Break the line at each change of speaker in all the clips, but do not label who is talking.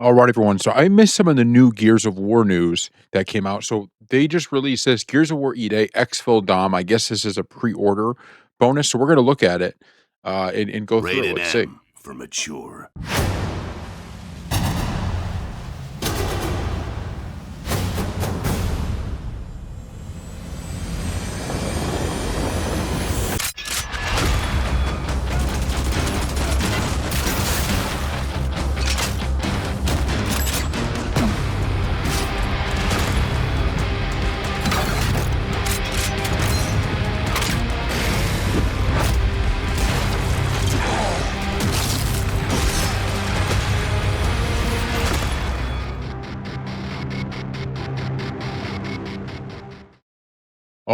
All right, everyone. So I missed some of the new Gears of War news that came out. So they just released this Gears of War E-Day Exfil Dom. I guess this is a pre-order bonus. So we're going to look at it and go through it.
Rated
Let's see.
M for mature.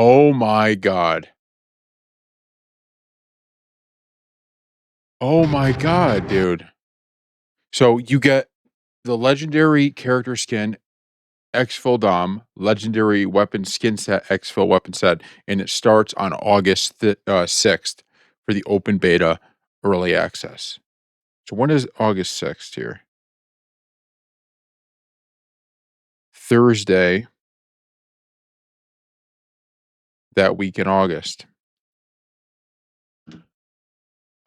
Oh my God. Oh my God, dude. So you get the legendary character skin Exfil Dom, legendary weapon skin set, Exfil weapon set, and it starts on August 6th for the open beta early access. So when is August 6th here? Thursday that week in August.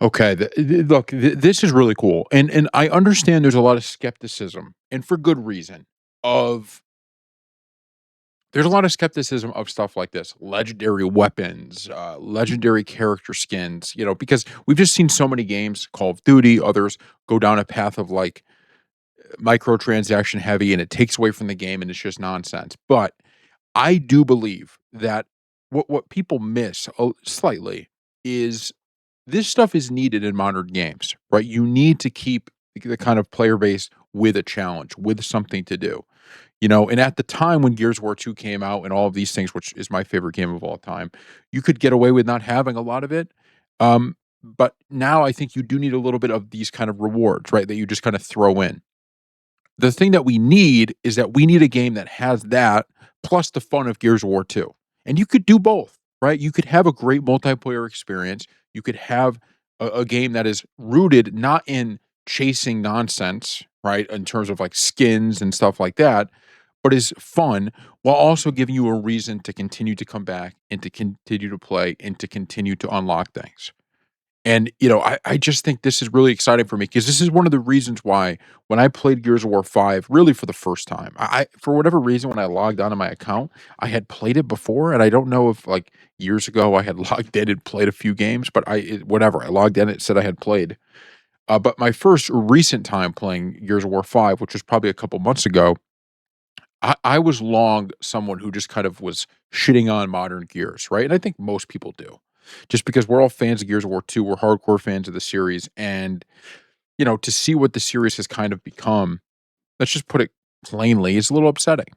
Okay, look, this is really cool, and I understand there's a lot of skepticism, and for good reason. Of There's a lot of skepticism of stuff like this, legendary weapons, legendary character skins. Because we've just seen so many games, Call of Duty, others go down a path of like microtransaction heavy, and it takes away from the game, and it's just nonsense. But I do believe that what people miss slightly is this stuff is needed in modern games, right? You need to keep the kind of player base with a challenge, with something to do. And at the time when Gears of War 2 came out and all of these things, which is my favorite game of all time, you could get away with not having a lot of it. But now I think you do need a little bit of these kind of rewards, right? That you just kind of throw in. The thing that we need is that we need a game that has that plus the fun of Gears of War 2. And you could do both, right? You could have a great multiplayer experience. You could have a game that is rooted not in chasing nonsense, right? In terms of like skins and stuff like that, but is fun while also giving you a reason to continue to come back and to continue to play and to continue to unlock things. And, I just think this is really exciting for me because this is one of the reasons why when I played Gears of War 5, really for the first time, for whatever reason, when I logged onto my account, I had played it before. And I don't know if like years ago I had logged in and played a few games, but whatever, I logged in, it said I had played. But my first recent time playing Gears of War 5, which was probably a couple months ago, I was long someone who just kind of was shitting on modern Gears, right? And I think most people do. Just because we're all fans of Gears of War 2, we're hardcore fans of the series. And, to see what the series has kind of become, let's just put it plainly, is a little upsetting,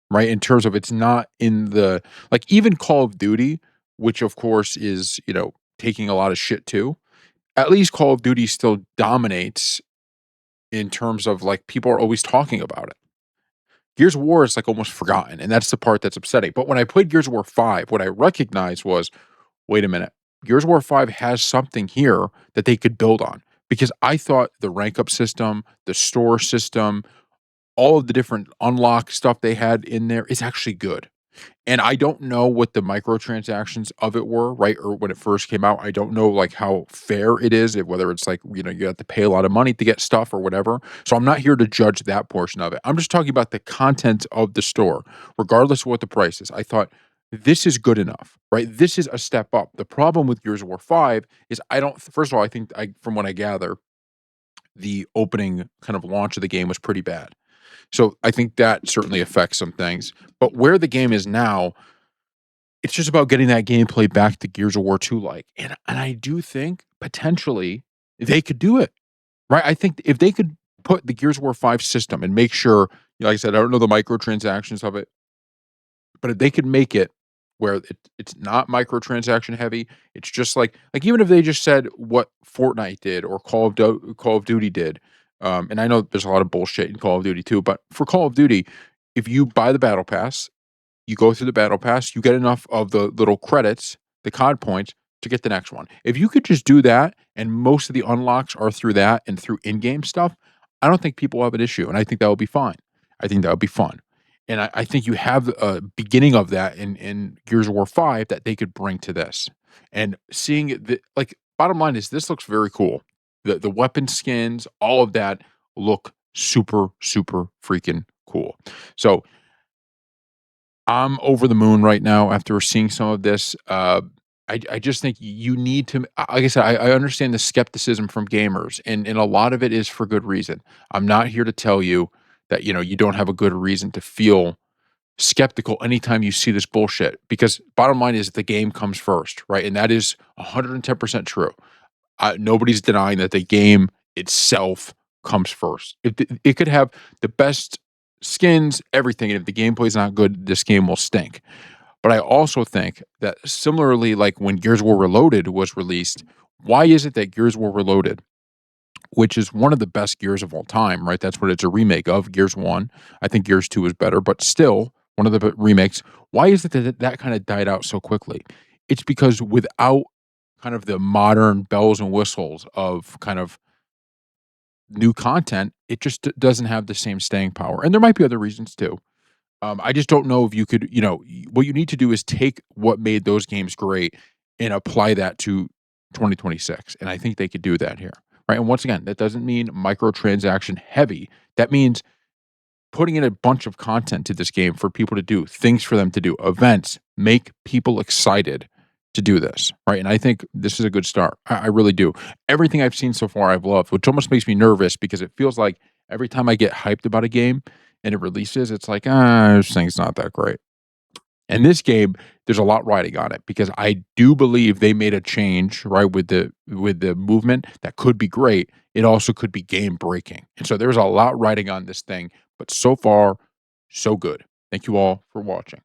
right? In terms of it's not in the like even Call of Duty, which of course is, taking a lot of shit too. At least Call of Duty still dominates in terms of like people are always talking about it. Gears of War is like almost forgotten, and that's the part that's upsetting. But when I played Gears of War 5, what I recognized was, wait a minute, Gears of War 5 has something here that they could build on. Because I thought the rank up system, the store system, all of the different unlock stuff they had in there is actually good. And I don't know what the microtransactions of it were, right? Or when it first came out, I don't know like how fair it is, whether it's like, you have to pay a lot of money to get stuff or whatever. So I'm not here to judge that portion of it. I'm just talking about the content of the store, regardless of what the price is. I thought this is good enough, right? This is a step up. The problem with Gears of War 5 is first of all, I think from what I gather, the opening kind of launch of the game was pretty bad. So I think that certainly affects some things. But where the game is now, it's just about getting that gameplay back to Gears of War 2 like. And I do think potentially they could do it. Right? I think if they could put the Gears of War 5 system and make sure, like I said, I don't know the microtransactions of it, but if they could make it where it's not microtransaction heavy, it's just like even if they just said what Fortnite did or Call of Duty did, and I know there's a lot of bullshit in Call of Duty too, but for Call of Duty, if you buy the battle pass, you go through the battle pass, you get enough of the little credits, the COD points to get the next one. If you could just do that and most of the unlocks are through that and through in-game stuff, I don't think people have an issue, and I think that would be fine. I think that would be fun. And I think you have a beginning of that in Gears of War 5 that they could bring to this. And seeing the like, bottom line is this looks very cool. The weapon skins, all of that look super, super freaking cool. So I'm over the moon right now after seeing some of this. I just think you need to, like I said, I understand the skepticism from gamers, and a lot of it is for good reason. I'm not here to tell you that you don't have a good reason to feel skeptical anytime you see this bullshit. Because bottom line is the game comes first, right? And that is 110% true. Nobody's denying that the game itself comes first. It could have the best skins, everything, and if the gameplay's not good, this game will stink. But I also think that similarly, like when Gears of War Reloaded was released, why is it that Gears of War Reloaded, which is one of the best Gears of all time, right? That's what it's a remake of Gears 1. I think Gears 2 is better, but still one of the remakes. Why is it that that kind of died out so quickly? It's because without kind of the modern bells and whistles of kind of new content, it just doesn't have the same staying power. And there might be other reasons too. I just don't know if you could, what you need to do is take what made those games great and apply that to 2026. And I think they could do that here. Right. And once again, that doesn't mean microtransaction heavy. That means putting in a bunch of content to this game for people to do, things for them to do, events, make people excited to do this, right? And I think this is a good start. I really do. Everything I've seen so far, I've loved, which almost makes me nervous because it feels like every time I get hyped about a game and it releases, it's like, this thing's not that great. And this game, there's a lot riding on it because I do believe they made a change, right, with the movement that could be great. It also could be game breaking. And so there's a lot riding on this thing, but so far, so good. Thank you all for watching.